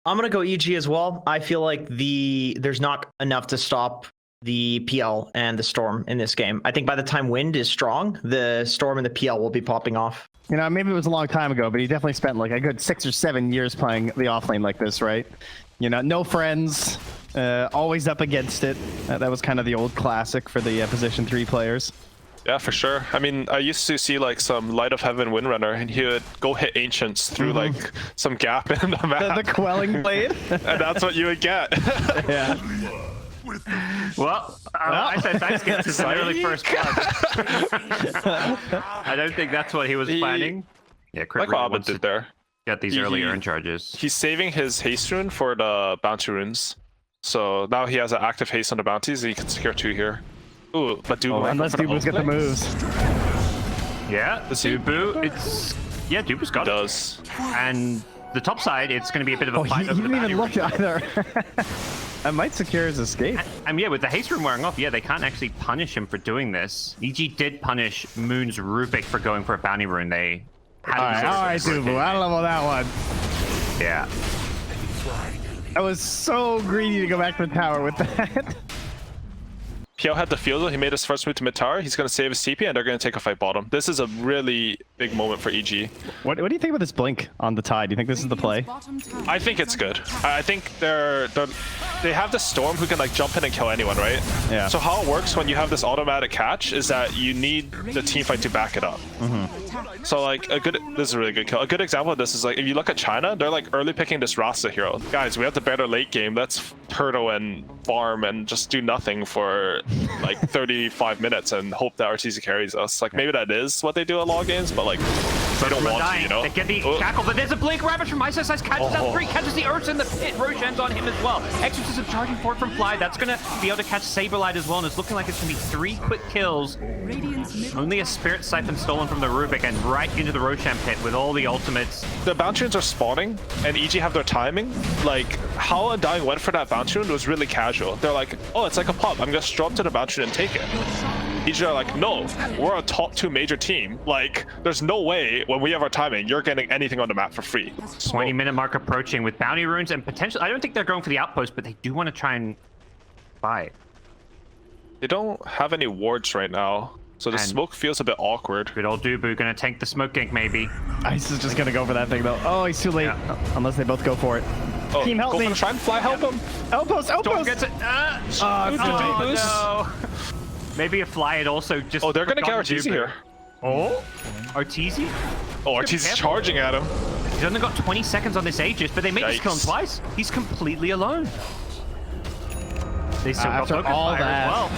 I'm gonna go EG as well. I feel like there's not enough to stop the PL and the Storm in this game. I think by the time Wind is strong, the Storm and the PL will be popping off. You know, maybe it was a long time ago, but he definitely spent like a good 6 or 7 years playing the offlane like this, right? You know, no friends, always up against it. That was kind of the old classic for the position 3 players. Yeah, for sure. I mean, I used to see like some Light of Heaven Windrunner, and he would go hit Ancients through like some gap in the map. The quelling blade. And that's what you would get. Yeah. Well, I said thanks gets an early first blood. I don't think that's what he was planning. Yeah, Like what Abed did there. Get these early urn charges. He's saving his haste rune for the bounty runes. So now he has an active haste on the bounties, and he can secure 2 here. Ooh, but Dubu. Unless Dubu's got the moves. Yeah, Dubu, Dubu's got it. Does. And the top side, it's going to be a bit of a fight. He didn't even look either. That might secure his escape. And yeah, with the haste rune wearing off, yeah, they can't actually punish him for doing this. EG did punish Moon's Rubik for going for a bounty rune. They had all right, Dubu. I don't know about that one. Yeah. I was so greedy to go back to the tower with that. PL had the field, he made his first move to mid tower, he's going to save his TP, and they're going to take a fight bottom. This is a really big moment for EG. What do you think about this blink on the Tide? Do you think this is the play? I think it's good. I think they have the Storm who can like jump in and kill anyone, right? Yeah. So how it works when you have this automatic catch is that you need the team fight to back it up. So like this is a really good kill. A good example of this is like if you look at China, they're like early picking this Rasta hero. Guys, we have the better late game. Let's turtle and farm and just do nothing for like 35 minutes and hope that RTZ carries us. Like maybe that is what they do at long games, but like they don't want to, you know? They get the shackle, but there's a blink ravage from Ice catches out 3, catches the Ursa in the pit. Roshan's on him as well. Exorcism charging forward from Fly. That's gonna be able to catch Saberlight as well, and it's looking like it's gonna be 3 quick kills. Only a Spirit Siphon stolen from the Rubik and right into the Roshan pit with all the ultimates. The bounty runes are spawning, and EG have their timing. Like how Undying went for that bounty rune was really casual. They're like, oh, it's like a pop. I'm gonna stroll up to the bounty rune and take it. EG are like, no, we're a top 2 major team. Like, there's no way when we have our timing, you're getting anything on the map for free. 20-minute mark approaching with bounty runes and potentially, I don't think they're going for the outpost, but they do want to try and buy it. They don't have any wards right now, so the smoke feels a bit awkward. Good old Dubu gonna tank the smoke gank maybe. Ice is just gonna go for that thing though. Oh, he's too late. Yeah. Unless they both go for it. Oh, Team help me. Try and Fly help him. Outpost, Storm outpost. gets it. Oh, no. Maybe a Fly had also just. Oh, they're gonna get Arteezy here. Oh, Arteezy? Oh, Arteezy's charging at him. He's only got 20 seconds on this Aegis, but they made this kill him twice. He's completely alone. They still got after all fire that. as well.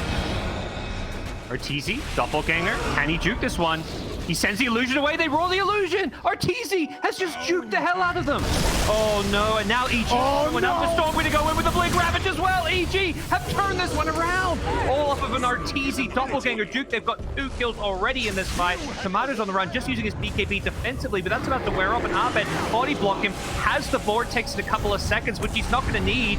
Arteezy, doppelganger. Can he juke this one? He sends the illusion away. They roll the illusion. Arteezy has just juked the hell out of them. Oh no! And now EG went out the Storm. Going to go in with the Blink Ravage as well. EG have turned this one around. All off of an Arteezy doppelganger juke. They've got 2 kills already in this fight. Tomato's on the run, just using his BKB defensively, but that's about to wear off. And Abed body block him. Has the vortex in a couple of seconds, which he's not going to need.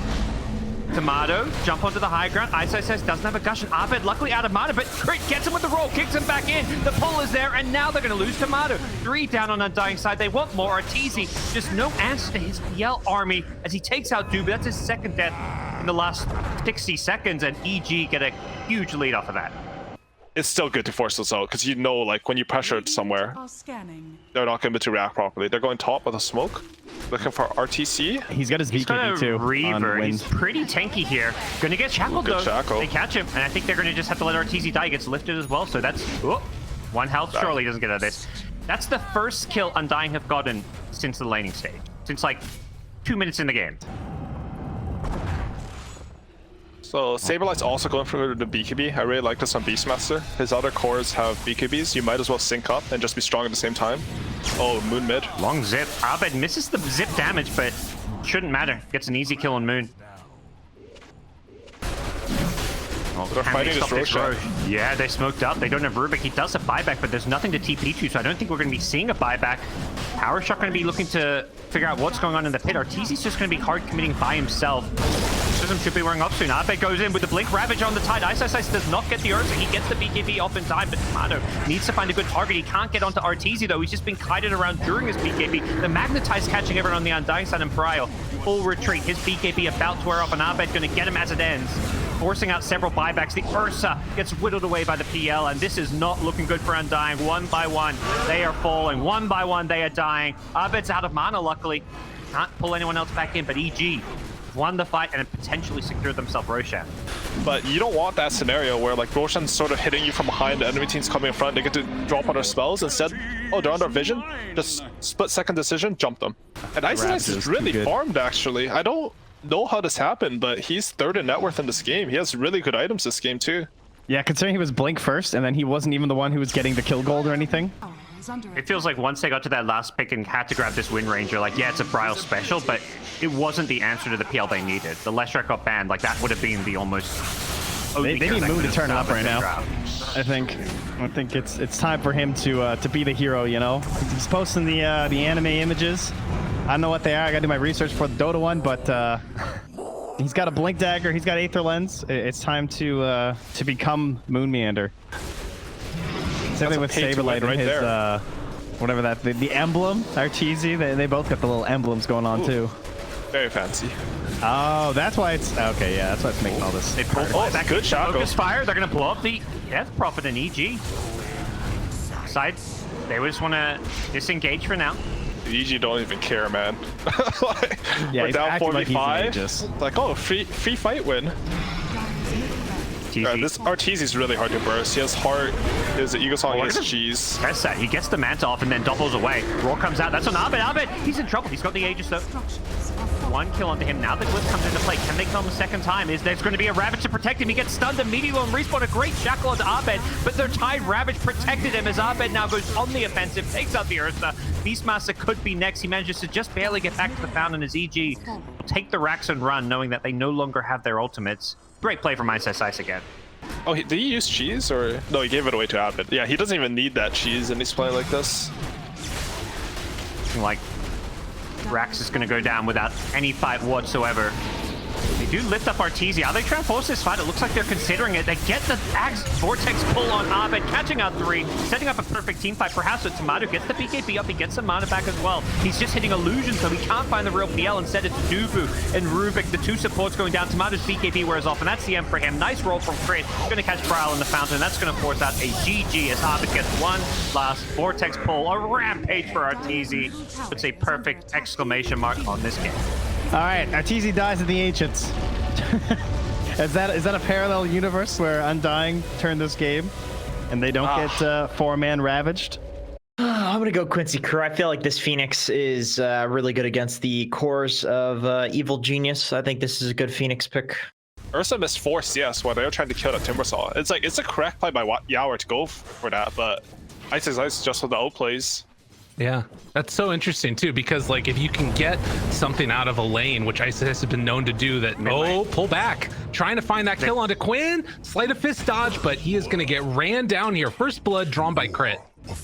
Tomato, jump onto the high ground. Ice says doesn't have a gush, and Abed luckily out of mana, but Crit gets him with the roll, kicks him back in. The pull is there, and now they're going to lose Tomato. 3 down on Undying side. They want more. Arteezy, just no answer to his PL army as he takes out Dubu. That's his 2nd death in the last 60 seconds, and EG get a huge lead off of that. It's still good to force this out, because you know, like, when you pressure it somewhere, they're not going to be able to react properly. They're going top with a smoke, looking for RTC. He's got his BKB too. Reaver. He's pretty tanky here. Gonna get shackled though. Shackle. They catch him, and I think they're gonna just have to let Arteezy die. He gets lifted as well, so that's 1 health. Surely doesn't get out of this. That's the first kill Undying have gotten since the laning stage. Since like 2 minutes in the game. So Saberlight's also going for the BKB. I really like this on Beastmaster. His other cores have BKBs. You might as well sync up and just be strong at the same time. Oh, Moon mid. Long zip. Abed misses the zip damage, but shouldn't matter. Gets an easy kill on Moon. Oh, they're fighting this Roshan. Yeah, they smoked up. They don't have Rubik. He does a buyback, but there's nothing to TP to, so I don't think we're going to be seeing a buyback. Power Shot going to be looking to figure out what's going on in the pit. Arteezy's just going to be hard committing by himself. System should be wearing off soon. Abed goes in with the Blink Ravage on the Tide. Ice does not get the Ursa. He gets the BKB off in time, but Tomato needs to find a good target. He can't get onto Arteezy though. He's just been kited around during his BKB. The Magnetize catching everyone on the Undying side and Prio. full retreat. His BKB about to wear off, and Abed going to get him as it ends, forcing out several buybacks. The Ursa gets whittled away by the PL, and this is not looking good for Undying. One by one, they are falling. One by one, they are dying. Abed's out of mana, luckily. Can't pull anyone else back in, but EG won the fight and potentially secured themselves Roshan. But you don't want that scenario where like Roshan's sort of hitting you from behind, the enemy team's coming in front, they get to drop on their spells. Instead, oh, they're under vision, just split-second decision, jump them. And Ice is really farmed, actually. I don't know how this happened, but he's third in net worth in this game. He has really good items this game, too. Yeah, considering he was Blink first, and then he wasn't even the one who was getting the kill gold or anything. It feels like once they got to that last pick and had to grab this Wind Ranger, like, yeah, it's a Brile special, but it wasn't the answer to the PL they needed. The Leshrac got banned, like, that would have been the almost... They need Moon to turn it up right now. I think it's time for him to be the hero, you know? He's posting the anime images. I don't know what they are. I gotta do my research for the Dota one, but he's got a Blink Dagger, he's got Aether Lens. It's time to become Moon Meander. Same thing with Saberlight and his whatever that the emblem, Arteezy. They both got the little emblems going on too. Very fancy. Oh, that's why it's okay. Yeah, that's why it's making all this. They pull that good shot. Focus fire. They're gonna blow up the Death Prophet and EG. Side. They just want to disengage for now. EG don't even care, man. Like, yeah, we're down 4v5. Like, like, oh, free fight win. This Arteezy's really hard to burst. He has heart, his Eagle Song, his cheese. Press that. He gets the Manta off and then doubles away. Roar comes out. That's on Abed. Abed, he's in trouble. He's got the Aegis though. One kill onto him. Now the Glyph comes into play. Can they kill him a second time? There's going to be a Ravage to protect him. He gets stunned immediately on respawn. A great shackle onto Abed, but their Tide Ravage protected him as Abed now goes on the offensive, takes out the Ursa. Beastmaster could be next. He manages to just barely get back to the fountain as EG will take the racks and run, knowing that they no longer have their ultimates. Great play from Ice again. Oh, did he use cheese or no? He gave it away to Abed. Yeah, he doesn't even need that cheese, and he's playing like this. Like, Rax is going to go down without any fight whatsoever. They do lift up Arteezy. Are they trying to force this fight? It looks like they're considering it. They get the Axe Vortex pull on Abed, catching out 3, setting up a perfect team fight. Perhaps with Tomato gets the BKB up, he gets some mana back as well. He's just hitting illusions, so he can't find the real PL. Instead, it's Dubu and Rubik, the two supports going down. Tomato's BKB wears off, and that's the end for him. Nice roll from Crit. Going to catch Brile in the fountain. That's going to force out a GG as Abed gets one last Vortex pull. A rampage for Arteezy. It's a perfect exclamation mark on this game. All right, Arteezy dies at the Ancients. Is that a parallel universe where Undying turned this game and they don't get 4-man ravaged? I'm gonna go Quincy Crew. I feel like this Phoenix is really good against the cores of Evil Genius. I think this is a good Phoenix pick. Ursa missed 4 CS while they were trying to kill that Timbersaw. It's like, it's a correct play by Yower to go for that, but Ice just with the outplays. Yeah, that's so interesting too, because like if you can get something out of a lane, which Isis has been known to do, that pull back, trying to find that kill onto Quinn, sleight of fist dodge, but he is going to get ran down here. First blood drawn by Crit.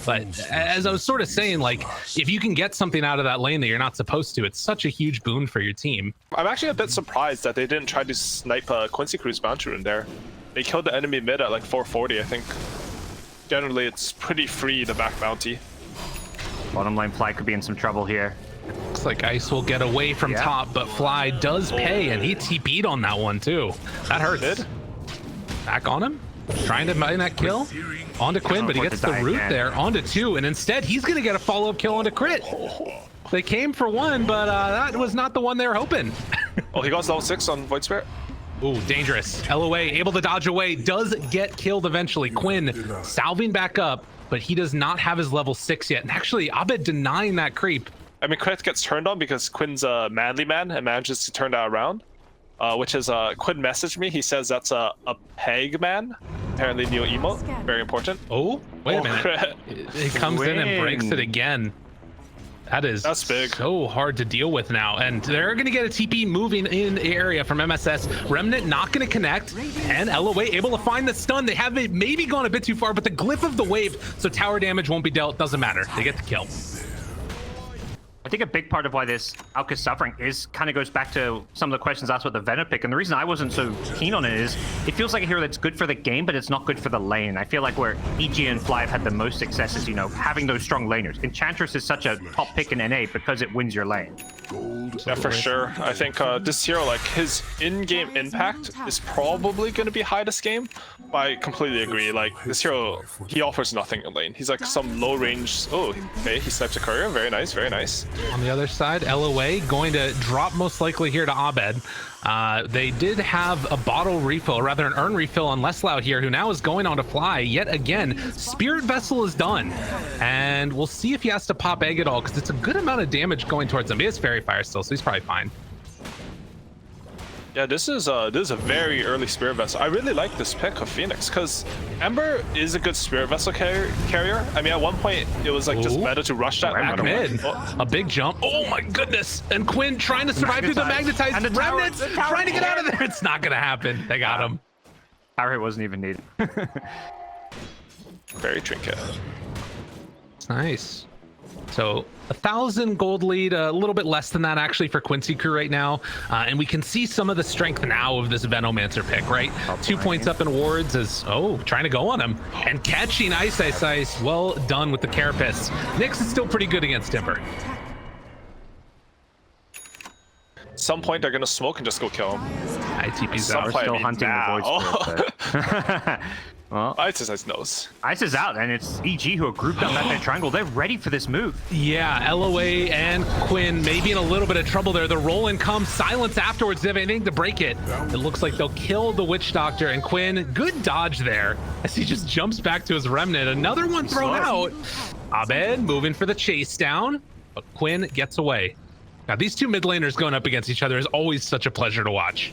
But as I was sort of saying, like if you can get something out of that lane that you're not supposed to, it's such a huge boon for your team. I'm actually a bit surprised that they didn't try to snipe Quincy Crew's bounty rune there. They killed the enemy mid at like 440, I think. Generally, it's pretty free, the back bounty. Bottom lane Fly could be in some trouble here. Looks like Ice will get away from top, but Fly does pay, and he TP'd on that one too. That hurts. Back on him, trying to mine that kill. Onto Quinn, but he gets the root there. Onto 2, and instead he's gonna get a follow-up kill onto Crit. They came for 1, but that was not the one they were hoping. Oh, he got level 6 on Void Spirit. Ooh, dangerous. LOA able to dodge away, does get killed eventually. Quinn salving back up, but he does not have his level 6 yet. And actually, Abed denying that creep. I mean, Crit gets turned on because Quinn's a manly man and manages to turn that around. Which is, Quinn messaged me. He says that's a peg man. Apparently new emote. Very important. Oh, wait a minute. It comes in and breaks it again. That's big. So hard to deal with now, and they're going to get a TP moving in the area from MSS. Remnant not going to connect, and LOA able to find the stun. They have maybe gone a bit too far, but the glyph of the wave, so tower damage won't be dealt. Doesn't matter. They get the kill. I think a big part of why this Alk is suffering is kind of goes back to some of the questions asked about the Venom pick. And the reason I wasn't so keen on it is it feels like a hero that's good for the game, but it's not good for the lane. I feel like where EG and Fly have had the most success is, you know, having those strong laners. Enchantress is such a top pick in NA because it wins your lane. Yeah, for sure. I think this hero, like, his in-game impact is probably going to be high this game. But I completely agree. Like, this hero, he offers nothing in lane. He's like some low-range... Oh, okay, he snipes a courier. Very nice, very nice. On the other side, LOA going to drop most likely here to Abed. They did have a bottle refill, or rather an urn refill on Leslau here, who now is going on to Fly yet again. Spirit Vessel is done, and we'll see if he has to pop egg at all, because it's a good amount of damage going towards him. He has Fairy Fire still, so he's probably fine. Yeah, this is a very early Spirit Vessel. I really like this pick of Phoenix because Ember is a good Spirit Vessel carrier. I mean, at one point it was like just better to rush that. Back mid, a big jump. Oh my goodness! And Quinn trying to survive through the magnetized and the remnants, tower trying to get out of there. It's not gonna happen. They got him. Power hit wasn't even needed. Very trinket. It's nice. So 1,000 gold lead, a little bit less than that actually for Quincy Crew right now. And we can see some of the strength now of this Venomancer pick, right? 2 points up in wards as, trying to go on him. And catching Ice. Well done with the Carapace. Nyx is still pretty good against Timber. At some point they're gonna smoke and just go kill him. ITP's out. We're still hunting the Void Spirit, but... Well, Ice knows. Ice is out, and it's EG who are grouped on that mid triangle. They're ready for this move. Yeah, LOA and Quinn maybe in a little bit of trouble there. The roll in comes, silence afterwards. They have anything to break it. It looks like they'll kill the Witch Doctor, and Quinn, good dodge there as he just jumps back to his remnant. Another one thrown out. Abed moving for the chase down, but Quinn gets away. Now, these two mid laners going up against each other is always such a pleasure to watch.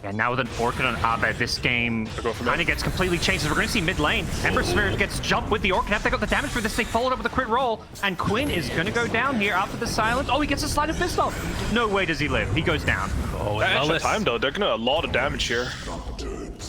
And now with an Orchid on Abed, this game kind of gets completely changed. We're going to see mid lane. Ember Spirit gets jumped with the Orchid. Have they got the damage for this? They followed up with a crit roll. And Quinn is going to go down here after the silence. Oh, he gets a Sleight of Fist off. No way does he live. He goes down. Oh, that extra time, though, they're going to a lot of damage here.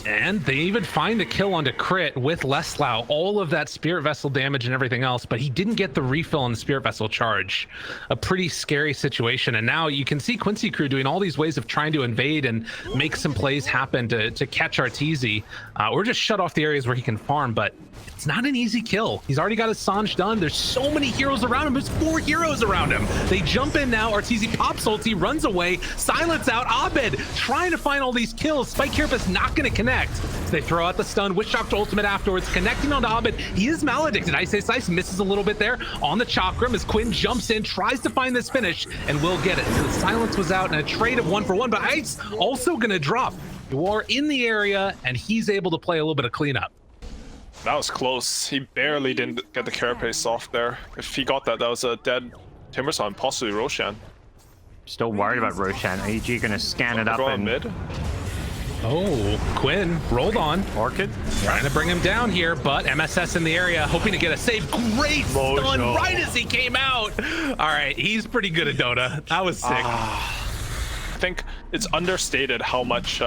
And they even find the kill onto Crit with Leslau, all of that Spirit Vessel damage and everything else, but he didn't get the refill on the Spirit Vessel charge. A pretty scary situation. And now you can see Quincy Crew doing all these ways of trying to invade and make some plays happen to catch Arteezy, or just shut off the areas where he can farm, but it's not an easy kill. He's already got his Sange done. There's so many heroes around him. There's 4 heroes around him. They jump in now. Arteezy pops ulti, runs away, silence out. Abed trying to find all these kills. Spike Carapace not going to connect. So they throw out the stun. Witch Doctor ultimate afterwards, connecting onto Abed. He is maledicted. Ice misses a little bit there on the Chakram as Quinn jumps in, tries to find this finish, and will get it. So the silence was out and a trade of 1-for-1, but Ice also going to drop. You are in the area, and he's able to play a little bit of cleanup. That was close. He barely didn't get the Carapace off there. If he got that, that was a dead Timbersaw, possibly Roshan. Still worried about Roshan. AG gonna scan it up and mid. Oh, Quinn rolled on. Orchid trying to bring him down here, but MSS in the area, hoping to get a save. Great stun right as he came out. All right, he's pretty good at Dota. That was sick. I think it's understated how much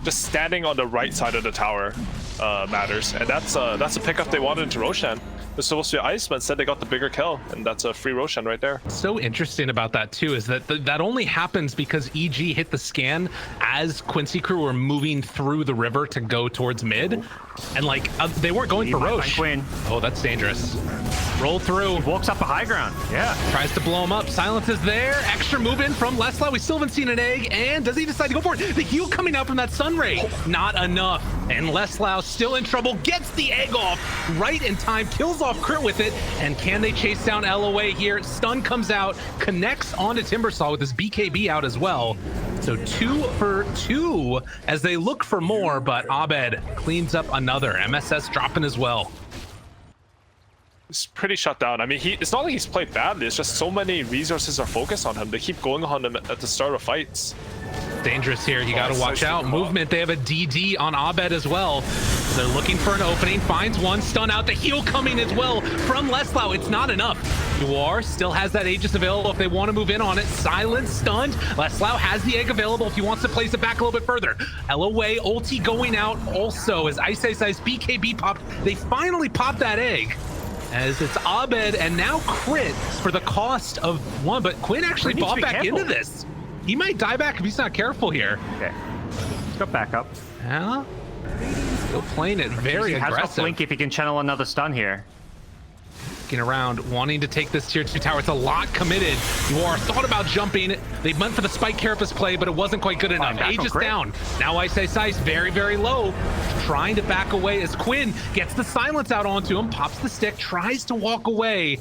just standing on the right side of the tower matters, and that's a pickup they wanted into Roshan. It's supposed to be Ice, but instead they got the bigger kill, and that's a free Roshan right there. So interesting about that too is that that only happens because EG hit the scan as Quincy Crew were moving through the river to go towards mid, and like they weren't going for Rosh. Oh, that's dangerous. Roll through. He walks up a high ground. Yeah. Tries to blow him up. Silence is there. Extra move in from Leslau. We still haven't seen an egg. And does he decide to go for it? The heal coming out from that Sun Ray. Not enough. And Leslau still in trouble. Gets the egg off right in time. Kills off Crit with it. And can they chase down LOA here? Stun comes out. Connects onto Timbersaw with his BKB out as well. So 2 for 2 as they look for more. But Abed cleans up another. MSS dropping as well. It's pretty shut down. I mean, it's not like he's played badly. It's just so many resources are focused on him. They keep going on him at the start of fights. Dangerous here. You got to watch out. Movement. They have a DD on Abed as well. They're looking for an opening. Finds one. Stun out. The heal coming as well from Leslau. It's not enough. Yuar still has that Aegis available if they want to move in on it. Silence, stunned. Leslau has the egg available if he wants to place it back a little bit further. LOA ulti going out also as Ice BKB popped. They finally popped that egg. as it's Abed and now Crit for the cost of 1, but Quinn actually Quinn needs to bought be back careful. into this. He might die back if he's not careful here. Okay. Let's go back up. Yeah. Still playing it very He has no aggressive. blink if he can channel another stun here. Looking around, wanting to take this tier 2 tower. It's a lot committed. You are thought about jumping. They went for the Spike Carapace play, but it wasn't quite good enough. back Age on is Crit. down. Now Ice very, very low. Trying to back away as Quinn gets the silence out onto him, pops the stick, tries to walk away.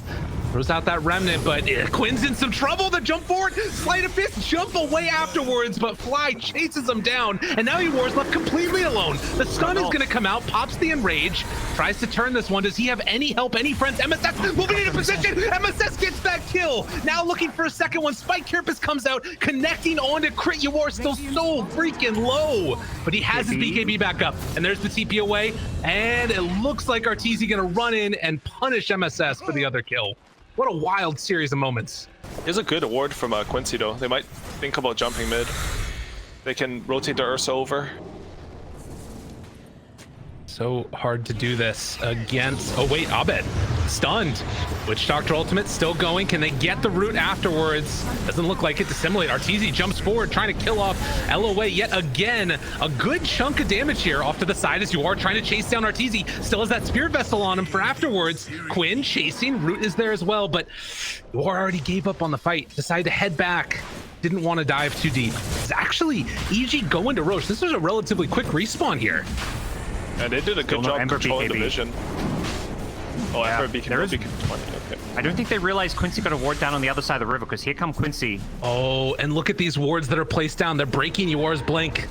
Throws out that remnant, but Quinn's in some trouble. The jump forward, sleight of fist, jump away afterwards, but Fly chases him down, and now Eeyore's left completely alone. The stun is going to come out, pops the enrage, tries to turn this one. Does he have any help, any friends? MSS moving into position. MSS gets that kill. Now looking for a second one. Spike Carapace comes out, connecting on to Crit. Eeyore still so freaking low, but he has his BKB back up, and there's the TP away, and it looks like Arteezy going to run in and punish MSS for the other kill. What a wild series of moments. Here's a good award from Quincy though. They might think about jumping mid. They can rotate their Ursa over. So hard to do this against... Oh wait, Abed stunned. Witch Doctor ultimate still going. Can they get the root afterwards? Doesn't look like it to simulate. Arteezy jumps forward, trying to kill off LOA yet again. A good chunk of damage here off to the side as you are trying to chase down Arteezy. Still has that Spirit Vessel on him for afterwards. Quinn chasing. Root is there as well, but you already gave up on the fight. Decided to head back. Didn't want to dive too deep. It's actually EG going to Roche. This was a relatively quick respawn here. And they did a good Still no job Ember controlling the BKB. vision. Oh, Yeah, Ember beacon, there no is- beacon 20, okay. I don't think they realized Quincy got a ward down on the other side of the river, because here come Quincy. Oh, and look at these wards that are placed down. They're breaking Eeyore's blink.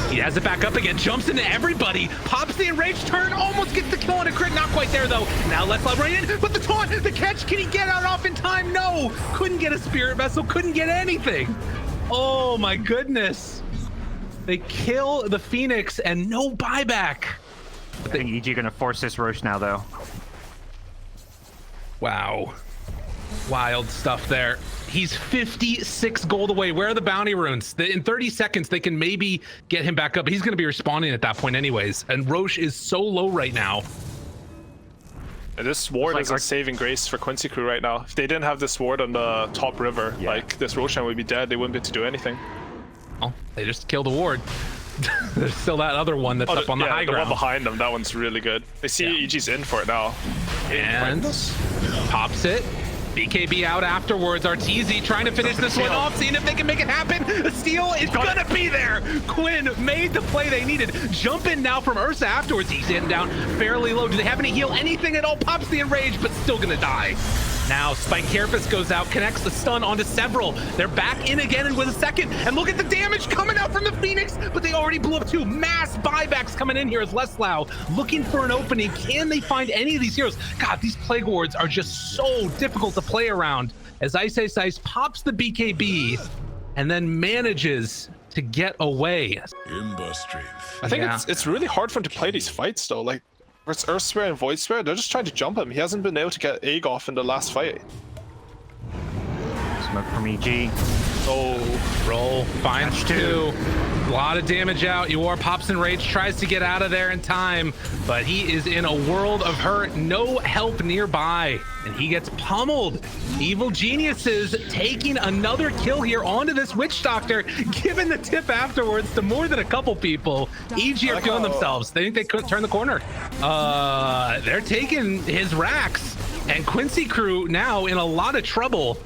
He has it back up again, jumps into everybody, pops the enraged turn, almost gets the kill on a Crit. Not quite there though. Now let's let right in, but the taunt, the catch, can he get out off in time? No, couldn't get a Spirit Vessel, couldn't get anything. Oh my goodness. They kill the Phoenix and no buyback. I think EG gonna force this Roche now, though. Wow. Wild stuff there. He's 56 gold away. Where are the bounty runes? In 30 seconds, they can maybe get him back up. He's going to be respawning at that point anyways. And Roche is so low right now. And this ward is a saving grace for Quincy Crew right now. If they didn't have this ward on the top river, like this Roshan would be dead. They wouldn't be able to do anything. Well, they just killed a ward. There's still that other one that's up on the high the ground. one behind them, that one's really good. They see EG's in for it now. And pops it. BKB out afterwards. Arteezy trying to finish this one off, seeing if they can make it happen. The steal is gonna be there. Quinn made the play they needed. Jump in now from Ursa afterwards. He's hitting down fairly low. Do they have any heal? Anything at all? Pops the enrage, but still gonna die. Now Spike Carapace goes out, connects the stun onto several. They're back in again and with a second. And look at the damage coming out from the Phoenix, but they already blew up two. Mass buybacks coming in here as Leslau looking for an opening. Can they find any of these heroes? God, these Plague Wards are just so difficult to play around as Ice pops the BKB and then manages to get away. I think it's really hard for him to play these fights though. Like, it's Earth Sphere and Void Sphere, they're just trying to jump him. He hasn't been able to get Egg off in the last fight. Smoke from EG. Oh, roll, finds two. A lot of damage out. Eeyore pops in rage, tries to get out of there in time, but he is in a world of hurt. No help nearby, and he gets pummeled. Evil Geniuses taking another kill here onto this Witch Doctor, giving the tip afterwards to more than a couple people. EG are killing themselves. They think they couldn't turn the corner. They're taking his racks, and Quincy Crew now in a lot of trouble.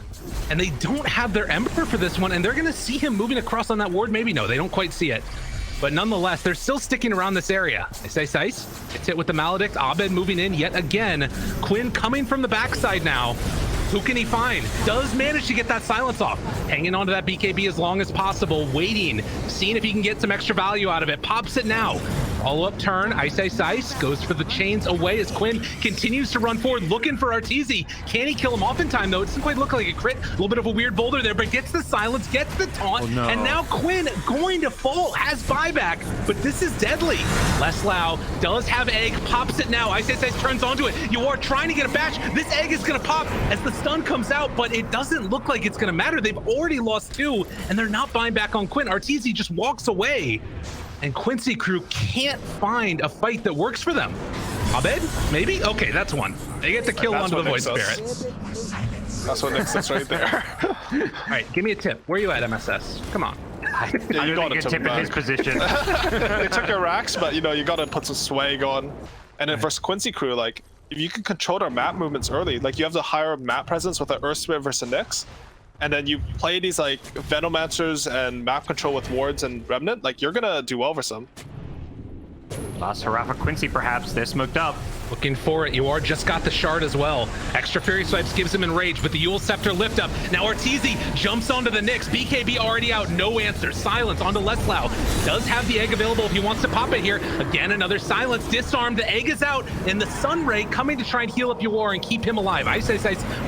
And they don't have their Ember for this one, and they're going to see him moving across on that ward. Maybe no, they don't quite see it. But nonetheless, they're still sticking around this area. Ice gets hit with the Maledict. Abed moving in yet again. Quinn coming from the backside now. Who can he find? Does manage to get that silence off. Hanging onto that BKB as long as possible. Waiting. Seeing if he can get some extra value out of it. Pops it now. Follow-up turn. Ice goes for the chains away as Quinn continues to run forward, looking for Arteezy. Can he kill him off in time, though? It doesn't quite look like a crit. A little bit of a weird boulder there, but gets the silence, gets the taunt. Oh, no. And now Quinn going to fall, has buyback, but this is deadly. Leslau does have egg, pops it now. Ice turns onto it. You are trying to get a bash. This egg is going to pop as the stun comes out, but it doesn't look like it's going to matter. They've already lost two, and they're not buying back on Quinn. Arteezy just walks away. And Quincy Crew can't find a fight that works for them. Abed? Maybe? Okay, that's one. They get the kill That's onto the what Void Nick says. Spirit. That's what Nick says right there. All right, give me a tip. Where are you at, MSS? Come on. Yeah, I don't got think it you're tipping his position. They took your racks, but you know, you gotta put some swag on. And then versus Quincy Crew, like, if you can control their map movements early, like you have the higher map presence with the Earthsplit versus Nyx, and then you play these like Venomancers and map control with wards and Remnant, like you're gonna do well versus them. Last hurrah for Quincy, perhaps. They're smoked up. Looking for it. You just got the shard as well. Extra Fury Swipes gives him Enrage, but the Yule Scepter lift up. Now Arteezy jumps onto the Nyx. BKB already out. No answer. Silence onto Leslau. Does have the egg available if he wants to pop it here. Again, another Silence. Disarm. The egg is out. And the Sunray coming to try and heal up Ywar and keep him alive. Ice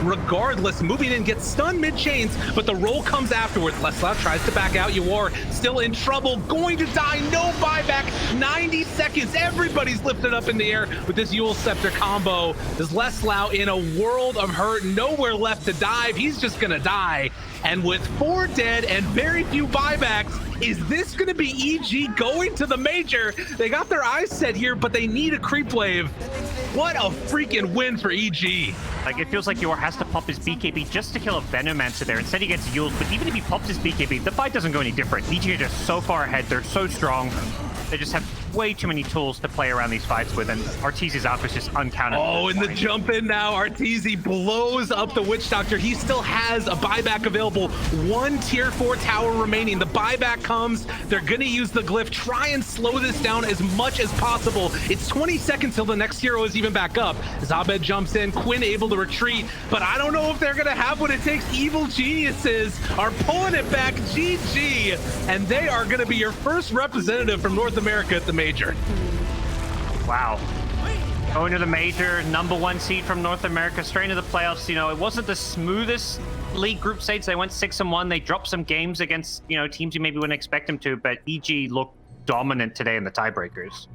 regardless. Moving in, gets stunned mid-chains, but the roll comes afterwards. Leslau tries to back out. Ywar still in trouble. Going to die. No buyback. 90 seconds. Everybody's lifted up in the air with this Yule Scepter combo. Is Leslau in a world of hurt, nowhere left to dive. He's just gonna die. And with 4 dead and very few buybacks, is this gonna be EG going to the major? They got their eyes set here, but they need a creep wave. What a freaking win for EG. Like, it feels like Yor has to pop his BKB just to kill a Venomancer there. Instead, he gets Yules, but even if he pops his BKB, the fight doesn't go any different. EG are just so far ahead. They're so strong. They just have way too many tools to play around these fights with, and Arteezy's outfit is just uncounted. Oh, and the jump in now. Arteezy blows up the Witch Doctor. He still has a buyback available. 1 tier 4 tower remaining. The buyback comes. They're going to use the glyph. Try and slow this down as much as possible. It's 20 seconds till the next hero is even back up. Zabed jumps in. Quinn able to retreat, but I don't know if they're going to have what it takes. Evil Geniuses are pulling it back. GG. And they are going to be your first representative from North America at the major. Wow. Going to the major, #1 seed from North America, straight into the playoffs. You know, it wasn't the smoothest league group stage. They went 6-1. They dropped some games against, you know, teams you maybe wouldn't expect them to, but EG looked dominant today in the tiebreakers.